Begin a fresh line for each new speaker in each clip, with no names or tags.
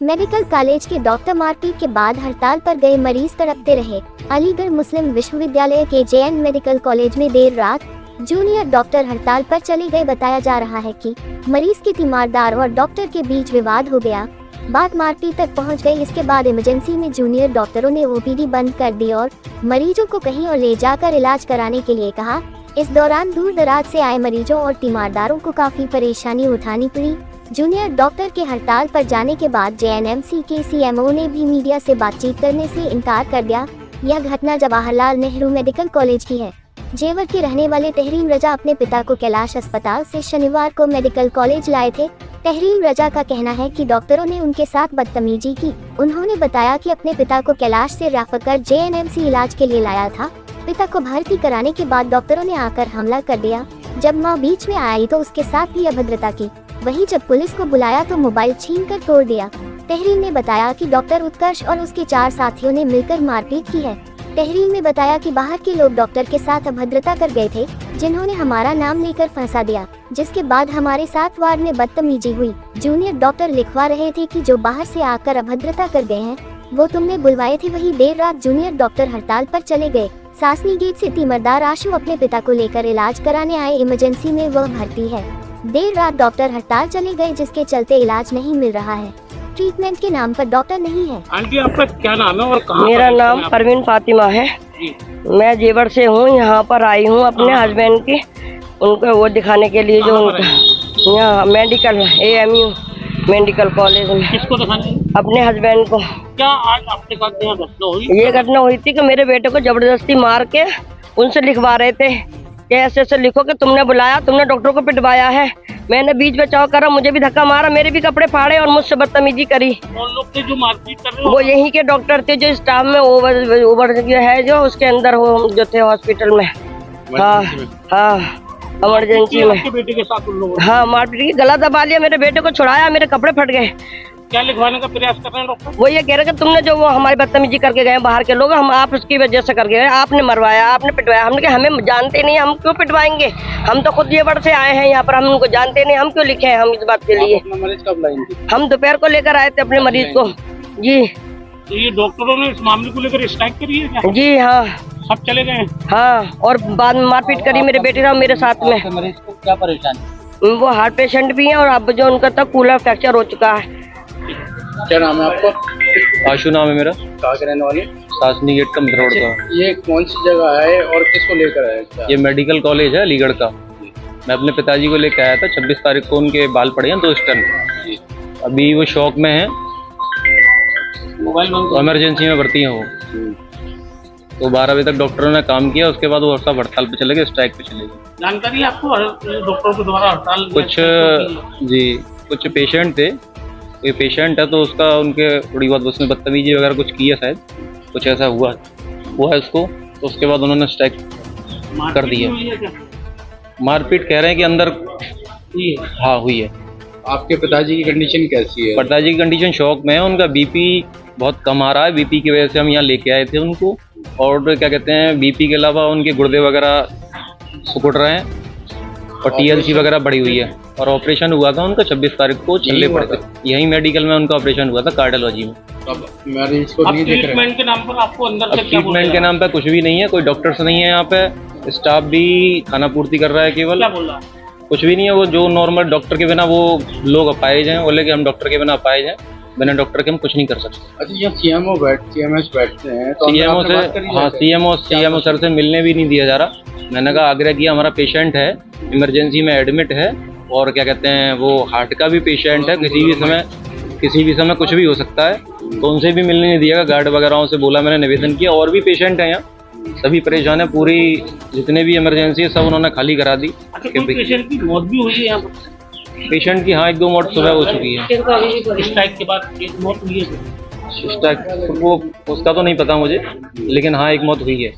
Medical college के doctor मारपीट के बाद हड़ताल पर गए मरीज तड़पते रहे। अलीगढ़ मुस्लिम विश्वविद्यालय के JN मेडिकल कॉलेज में देर रात जूनियर डॉक्टर हड़ताल पर चले गए। बताया जा रहा है कि मरीज के तीमारदार और डॉक्टर के बीच विवाद हो गया, बात मारपीट तक पहुंच गई। इसके बाद इमरजेंसी में जूनियर डॉक्टरों ने OPD बंद कर दी और मरीजों को कहीं और ले जाकर इलाज कराने के लिए कहा। इस दौरान दूर दराज से आए मरीजों और तीमारदारों को काफी परेशानी उठानी पड़ी। जूनियर डॉक्टर के हड़ताल पर जाने के बाद JNMC के CMO ने भी मीडिया से बातचीत करने से इनकार कर दिया। यह घटना जवाहरलाल नेहरू मेडिकल कॉलेज की है। जेवर के रहने वाले तहरीम रजा अपने पिता को कैलाश अस्पताल से शनिवार को मेडिकल कॉलेज लाए थे। तहरीम रजा का कहना है कि डॉक्टरों ने उनके साथ बदतमीजी की। उन्होंने बताया कि अपने पिता को कैलाश से रेफर कर JNMC इलाज के लिए लाया था। पिता को भर्ती कराने के बाद डॉक्टरों ने आकर हमला कर दिया। जब मां बीच में आई तो उसके साथ भी अभद्रता की। वहीं जब पुलिस को बुलाया तो मोबाइल छीनकर तोड़ दिया। तहरीम ने बताया कि डॉक्टर उत्कर्ष और उसके 4 साथियों ने मिलकर मारपीट की है। तहरीम ने बताया कि बाहर के लोग डॉक्टर के साथ अभद्रता कर गए थे, जिन्होंने हमारा नाम लेकर फंसा दिया, जिसके बाद हमारे साथ वार्ड में बदतमीजी हुई। जूनियर डॉक्टर लिखवा रहे थे कि जो बाहर से आकर अभद्रता कर गए हैं वो तुमने बुलवाए थे। वही देर रात जूनियर डॉक्टर हड़ताल पर चले गए। सासनी गेट से तीमरदार आशु अपने पिता को लेकर इलाज कराने आए। इमरजेंसी में वह भर्ती है। देर रात डॉक्टर हड़ताल चले गए, जिसके चलते इलाज नहीं मिल रहा है। ट्रीटमेंट के नाम पर डॉक्टर नहीं है।
आंटी आपका क्या नाम है और कहाँ?
मेरा नाम परवीन फातिमा है। मैं जेवर से हूँ। यहाँ पर आई हूँ अपने हस्बैंड की उनको वो दिखाने के लिए, जो यहाँ मेडिकल AMU मेडिकल कॉलेज में।
किसको दिखाने?
अपने हस्बैंड को।
क्या आज आपके साथ यहाँ घटना हुई?
ये घटना हुई थी कि मेरे बेटे को जबरदस्ती मार के उनसे लिखवा रहे थे कि ऐसे लिखो कि तुमने बुलाया, तुमने डॉक्टर को पिटवाया है। मैंने बीच बचाव करा, मुझे भी धक्का मारा, मेरे भी कपड़े फाड़े और मुझसे बदतमीजी करी।
कौन लोग थे जो मारपीट कर रहे?
वो यहीं के डॉक्टर थे जो स्टाफ में ओवर है, जो उसके अंदर वो जो थे हॉस्पिटल में। हाँ इमरजेंसी में।
आपके बेटे के साथ उन लोगों?
हाँ मारपीट की, गला दबा लिया, मेरे बेटे को छुड़ाया, मेरे कपड़े फट गए।
क्या लिखवाने का प्रयास कर रहे हैं डॉक्टर?
वो ये कह रहे कि तुमने जो वो हमारी बदतमीजी करके गए बाहर के लोग, हम आप उसकी वजह से करके गए, आपने मरवाया, आपने पिटवाया। हमने कहा हमें जानते नहीं, हम क्यों पिटवाएंगे? हम तो खुद जेवर से आए हैं यहाँ पर, हम उनको जानते नहीं, हम क्यों लिखे हैं हम इस बात के लिए?
मरीज कब लाएंगे?
हम दोपहर को लेकर आए थे अपने मरीज को जी।
तो ये डॉक्टरों ने इस मामले को लेकर स्ट्राइक करी है क्या?
जी हाँ,
सब चले गए?
हाँ, और बाद में मारपीट करी मेरे बेटे और मेरे साथ में।
मरीज को क्या परेशानी?
वो हार्ट पेशेंट भी है और अब जो उनका तक कूलर फ्रैक्चर हो चुका है।
क्या नाम है आपका?
आशु नाम है मेरा।
कहाँ के रहने वाले?
सासनी गेट का रोड का।
ये कौन सी जगह है और किसको लेकर आए?
ये मेडिकल कॉलेज है अलीगढ़ का। मैं अपने पिताजी को लेकर आया था। 26 तारीख को उनके बाल पड़े हैं 2 स्टन। अभी वो शॉक में है, तो इमरजेंसी में भर्ती है वो। तो 12 बजे तक डॉक्टरों ने काम किया, उसके बाद वो सब हड़ताल पे चले गए, स्ट्राइक पे चले गए।
जानकारी आपको डॉक्टरों के द्वारा हड़ताल?
कुछ पेशेंट थे। ये पेशेंट है तो उसका उनके थोड़ी बहुत उसने बदतमीजी वगैरह कुछ की है, शायद कुछ ऐसा हुआ है उसको। तो उसके बाद उन्होंने स्ट्राइक कर दिया। मारपीट कह रहे हैं कि अंदर हाँ हुई है।
आपके पिताजी की कंडीशन कैसी है?
पिताजी की कंडीशन शॉक में है, उनका BP बहुत कम आ रहा है। BP की वजह से हम यहाँ लेके आए थे उनको। और क्या कहते हैं, BP के अलावा उनके गुर्दे वगैरह सिकुड़ रहे हैं और TLC वगैरह बढ़ी हुई है। और ऑपरेशन हुआ था उनका 26 तारीख को, छल्ले पड़े थे। यही मेडिकल में उनका ऑपरेशन हुआ था, कार्डियोलॉजी में।
मरीज को नहीं देख रहे? ट्रीटमेंट के नाम पर आपको अंदर से क्या?
ट्रीटमेंट के नाम पर कुछ भी नहीं है, कोई डॉक्टर्स नहीं है यहाँ पे। स्टाफ भी खाना पूर्ति कर रहा है केवल।
क्या बोल रहा?
कुछ भी नहीं है। वो जो नॉर्मल डॉक्टर के बिना वो लोग अपाहिज हैं, बोले कि हम डॉक्टर के बिना अपाहिज हैं, बिना डॉक्टर के हम कुछ नहीं कर सकते।
अच्छा, ये CMS बैठते हैं तो
CMO सर से मिलने भी नहीं दिया जा रहा। मैंने कहा, आग्रह किया, हमारा पेशेंट है, इमरजेंसी में एडमिट है और क्या कहते हैं वो हार्ट का भी पेशेंट है, किसी भी समय कुछ भी हो सकता है। तो उनसे भी मिलने नहीं दिया। गार्ड वगैरह से बोला, मैंने निवेदन किया। और भी पेशेंट हैं यहाँ, सभी परेशान है। पूरी जितने भी इमरजेंसी है सब उन्होंने खाली करा दी।
पेशेंट की मौत भी हुई है यहाँ?
पेशेंट की हाँ 1-2 मौत सुबह हो चुकी है।
स्ट्राइक के बाद एक मौत हुई है?
वो उसका तो नहीं पता मुझे, लेकिन हाँ 1 मौत हुई है।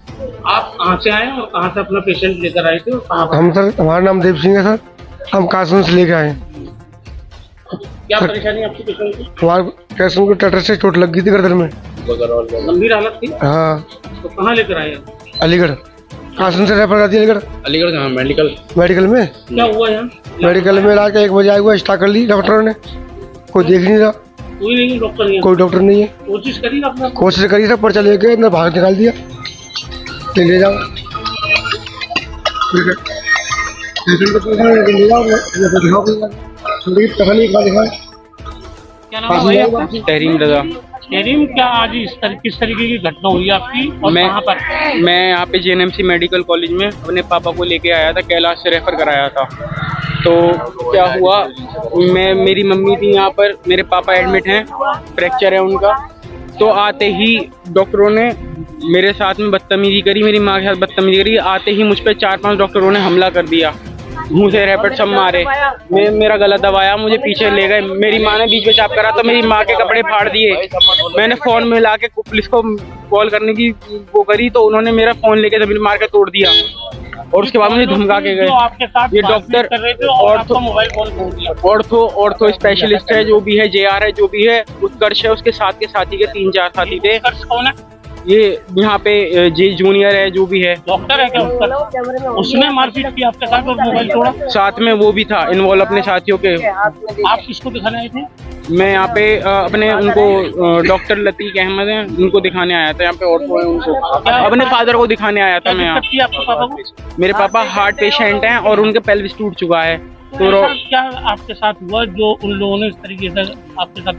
आप कहाँ से आए और कहाँ से अपना पेशेंट लेकर आए थे?
हम सर, हमारा नाम देव सिंह है सर। हम कासगंज से लेके आए।
क्या परेशानी आपकी पेशेंट की?
हमारे पेशेंट को टटर से चोट लग गई थी गर्दन में,
गंभीर हालत थी।
हाँ।
तो कहाँ लेकर आए?
अलीगढ़। कासगंज से रेफर कर दिया अलीगढ़।
अलीगढ़ कहाँ?
मेडिकल में।
क्या हुआ यहाँ?
मेडिकल में इलाज 1 बजे आया हुआ, स्टार्ट कर ली डॉक्टरों ने, कोई देख नहीं रहा।
कोई नहीं है डॉक्टर नहीं
कोई डॉक्टर नहीं है।
कोशिश करिए आपने।
कोशिश करी सब पर्चा लेके ना बाहर निकाल दिया कि ले जाओ, ठीक है पेशेंट को पूछा ले जाओ, दिखाओ तकलीफ का दिखाओ।
क्या नाम है भाई आपका?
तहरीम रजा।
करीम, क्या आज किस तरीके की घटना हुई आपकी और कहाँ पर?
मैं यहाँ पे JNMC मेडिकल कॉलेज में अपने पापा को लेके आया था, कैलाश से रेफ़र कराया था। तो क्या हुआ, मेरी मम्मी थी यहाँ पर, मेरे पापा एडमिट हैं, फ्रैक्चर है उनका। तो आते ही डॉक्टरों ने मेरे साथ में बदतमीजी करी, मेरी माँ के साथ बदतमीजी करी। आते ही मुझ पर 4-5 डॉक्टरों ने हमला कर दिया, मुंह से रैपेट सब मारे, मेरा गला दबाया, मुझे पीछे ले गए। मेरी माँ ने बीच में चाप करा तो मेरी माँ के कपड़े फाड़ दिए। मैंने फ़ोन में ला के पुलिस को कॉल करने की वो करी तो उन्होंने मेरा फ़ोन लेके ज़मीन मार के तोड़ दिया और उसके बाद मुझे धमका के गए। ये डॉक्टर ऑर्थो स्पेशलिस्ट है, जो भी है, JR है, जो भी है, उत्कर्ष है, उसके साथ के साथी के 3-4 साथी थे।
कौन है?
ये यहाँ पे जे जूनियर है, जो भी है,
डॉक्टर है क्या उसका? उसने मारपीट की आपके साथ और मोबाइल तोड़ा?
साथ में वो भी था इन्वॉल्व अपने साथियों के।
आप किसको दिखाने आए थे?
मैं यहाँ पे अपने उनको डॉक्टर लतीफ़ अहमद हैं, उनको दिखाने आया था यहाँ पे, और कोई उनको अपने फादर को दिखाने आया था मैं यहाँ।
आपके पापा को?
मेरे पापा हार्ट पेशेंट हैं और उनके पेल्विस टूट चुका है। तो
क्या आपके साथ हुआ जो उन लोगों ने इस तरीके से आपके साथ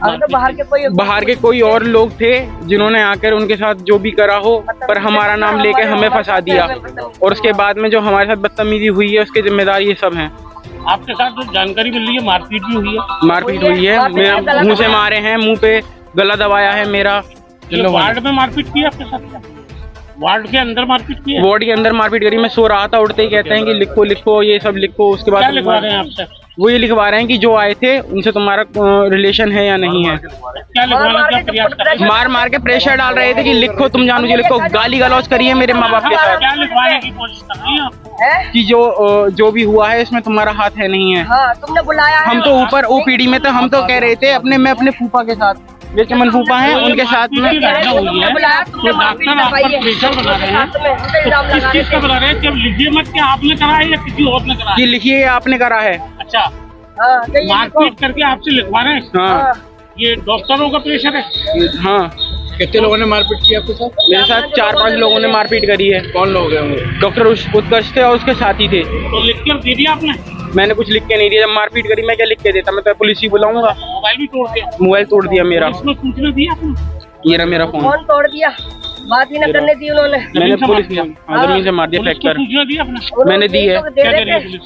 बाहर के कोई और लोग थे जिन्होंने आकर उनके साथ जो भी करा हो, पर हमारा नाम लेके हमें फंसा दिया और उसके बाद में जो हमारे साथ बदतमीजी हुई है उसके जिम्मेदार ये सब हैं।
आपके साथ जो जानकारी मिल रही है मारपीट भी हुई है?
मारपीट हुई है, मेरे मुंह से मारे हैं, मुंह पे गला दबाया है मेरा।
वार्ड में मारपीट की आपके साथ? वार्ड के अंदर मारपीट की है?
वार्ड के अंदर मारपीट करी। मैं सो रहा था, उठते ही कहते हैं कि लिखो लिखो ये सब लिखो। उसके बाद
क्या लिखवा रहे हैं आपसे?
वो ये लिखवा रहे हैं कि जो आए थे उनसे तुम्हारा रिलेशन है या नहीं है।
क्या लिखवाने का प्रयास कर रहे हैं?
मार मार के प्रेशर डाल रहे थे कि लिखो, तुम जानो जी लिखो। गाली गलौज करी है मेरे माँ बाप के साथ।
क्या लिखवाने की कोशिश कर रही हैं आप?
कि जो भी हुआ है इसमें तुम्हारा हाथ है नहीं है।
तुमने बुलाया है।
हम तो ऊपर OPD में थे, हम तो कह रहे थे मैं अपने फूफा के साथ, जो चमन फूफा है उनके साथ में
घटना हुई है तो डॉक्टर आप पर प्रेशर बना रहे हैं, तो किस चीज का बना रहे हैं? जब लिखिए मत कि आपने करा है या किसी और ने करा
कि
है?
लिखिए आपने करा है।
अच्छा, मारपीट करके आपसे लिखवा रहे हैं?
हाँ,
ये डॉक्टरों का प्रेशर है?
हाँ।
कितने लोगों ने मारपीट की आपके साथ?
मेरे साथ 4-5 लोगों ने मारपीट करी है।
कौन लोग हैं?
डॉक्टर उत्कर्ष थे और उसके साथी थे।
तो लिख कर दे दिया आपने?
मैंने कुछ लिख के नहीं दिया। जब मारपीट करी मैं क्या लिख के देता? मैं तो पुलिस ही बुलाऊंगा।
मोबाइल भी तोड़ दिया?
मोबाइल तोड़ दिया मेरा।
इसमें सूचना दी आपने?
ये रहा मेरा फोन।
फोन तोड़ दिया, बात ही न करने दी उन्होंने।
मैंने पुलिस
दिया?
जमीन से मार दिया
पुलिस को
फ्रैक्चर।
सूचना दी आपने?
मैंने दी है।
क्या कह रही है पुलिस?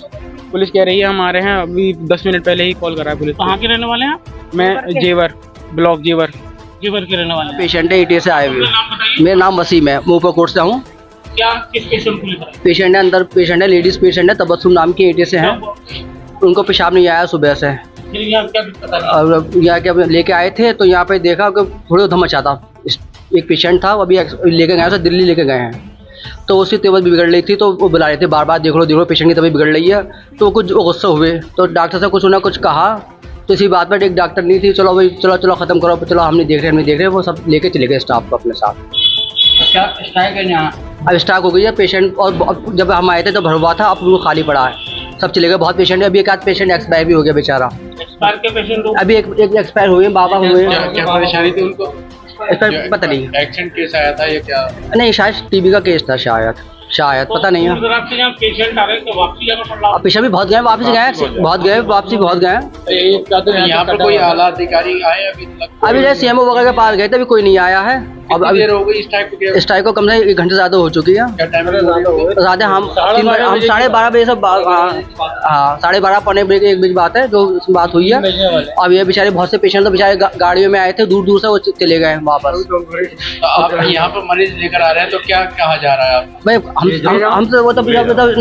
पुलिस कह रही है हम आ रहे हैं, अभी 10 मिनट पहले ही कॉल करा है पुलिस।
कहाँ के रहने वाले हैं आप?
मैं जेवर, ब्लॉक जेवर
के रहने वाले हैं।
पेशेंट है, ATA से आए हुए।
नाम बताइए।
मेरा नाम वसीम है, मुँह पर कोर्ट से हूँ।
क्या किस पेशेंट को लिखा है?
पेशेंट है, अंदर पेशेंट है, लेडीज पेशेंट है, तबस्सुम नाम की ATA से है। उनको पेशाब नहीं आया सुबह से,
फिर यहाँ क्या दिक्कत आ रही है?
और यहाँ के लेके आए थे तो यहाँ पे देखा कि थोड़ी धम मचा था। एक पेशेंट था, वो अभी लेके गए, उसे दिल्ली लेके गए हैं। तो उसकी तबीयत बिगड़ रही थी तो वो बुला रहे थे बार बार, देख लो पेशेंट की तबीयत बिगड़ रही है। तो कुछ गुस्सा हुए तो डॉक्टर से कुछ उन्हें कुछ कहा, तो इसी बात पर एक डॉक्टर नहीं थी, चलो भाई चलो ख़त्म करो, चलो हम नहीं देख रहे, वो सब लेके चले गए स्टाफ को अपने साथ।
क्या स्ट्राइक है यहाँ?
अब स्टाक हो गई है पेशेंट, और जब हम आए थे तो भरवा था, अब उनको खाली पड़ा है, सब चले गए। बहुत पेशेंट है, अभी एक आध पेशेंट एक्सपायर भी हो गया बेचारा।
एक्सपायर के पेशेंट लोग?
अभी एक एक्सपायर हुए, बाबा हुए।
क्या परेशानी थी उनको?
एक्सपायर पता नहीं,
एक्सीडेंट केस आया था या क्या?
नहीं शायद TB का केस था, शायद पता नहीं है।
पेशेंट आ रहे तो वापसी जाना पड़ रहा?
पेशेंट भी बहुत गए, वापस गए, वापसी बहुत गए।
यहाँ पर कोई आला अधिकारी आए
अभी जैसे CMO वगैरह के पास गए थे, अभी कोई नहीं आया है। अब अभी
हो गई
स्ट्राइक को कम से 1 घंटे ज़्यादा हो चुकी है। ज़्यादा हम 12:30 बजे सब, हाँ 12:30 पौने 1 बजे बात है जो बात हुई है। अब ये बेचारे बहुत से पेशेंट तो बेचारे गाड़ियों में आए थे, दूर दूर से वो चले गए वापस।
आप यहाँ पर मरीज लेकर आ रहे हैं तो क्या कहा जा रहा है?
भाई हम तो वो तो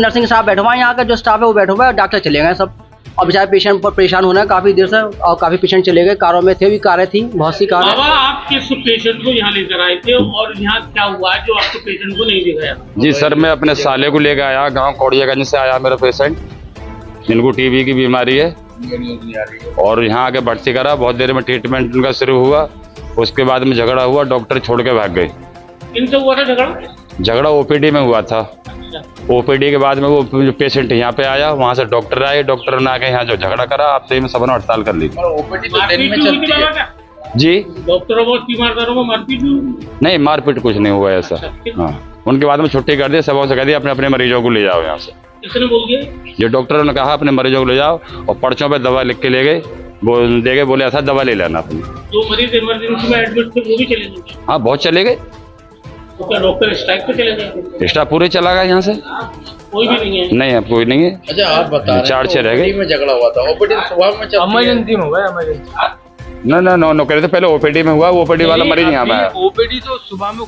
नर्सिंग स्टाफ बैठा हुआ है, यहाँ का जो स्टाफ है वो बैठा हुआ है, डॉक्टर चले गए सब। और बेचारे पेशेंट पर परेशान होना है काफ़ी देर से, और काफ़ी पेशेंट चले गए, कारों में थे, भी कारें थी, बहुत सी कारें।
बाबा आप किस पेशेंट को यहाँ लेकर आए थे और यहाँ क्या हुआ है जो आपको पेशेंट को नहीं दिखाया?
जी सर, मैं अपने साले को लेकर आया, गांव कौड़ियागंज से आया मेरा पेशेंट, जिनको TB की बीमारी है, और यहाँ आके भर्ती करा। बहुत देर में ट्रीटमेंट उनका शुरू हुआ, उसके बाद में झगड़ा हुआ, डॉक्टर छोड़ के भाग गए।
इनसे हुआ था झगड़ा?
OPD में हुआ था। OPD के बाद में वो जो पेशेंट यहाँ पे आया, वहाँ से डॉक्टर आए, डॉक्टर ने आके यहाँ जो झगड़ा करा, आपसे में सबने हड़ताल कर ली।
OPD तो दिन में चलती है।
जी
डॉक्टरों को तीमारदारों को मारपीट भी हुई?
नहीं, मारपीट कुछ नहीं हुआ ऐसा। हाँ, उनके बाद में छुट्टी कर दी, सबों से कह दिया अपने अपने मरीजों को ले जाओ यहाँ से।
किसने बोल दिया?
जो डॉक्टरों ने कहा अपने मरीजों को ले जाओ, और पर्चों पे दवा लिख के ले गए, वो दे गए, बोले ऐसा दवा ले लेना अपनी।
जो मरीज इमरजेंसी में एडमिट थे वो भी चले गए?
हाँ, बहुत चले गए।
तो क्या डॉक्टर स्ट्राइक पे चले गए?
स्टाफ पूरे चला गया यहाँ से,
कोई भी नहीं है?
नहीं अब कोई नहीं है।
अच्छा आप बता रहे
4-6 रह गए।
में झगड़ा हुआ था, ओपीडी सुबह में इमरजेंसी में हुआ, इमरजेंसी
ना कह रहे थे पहले ओपीडी में हुआ, ओपीडी वाला मरीज यहाँ पे आया।
ओपीडी तो सुबह में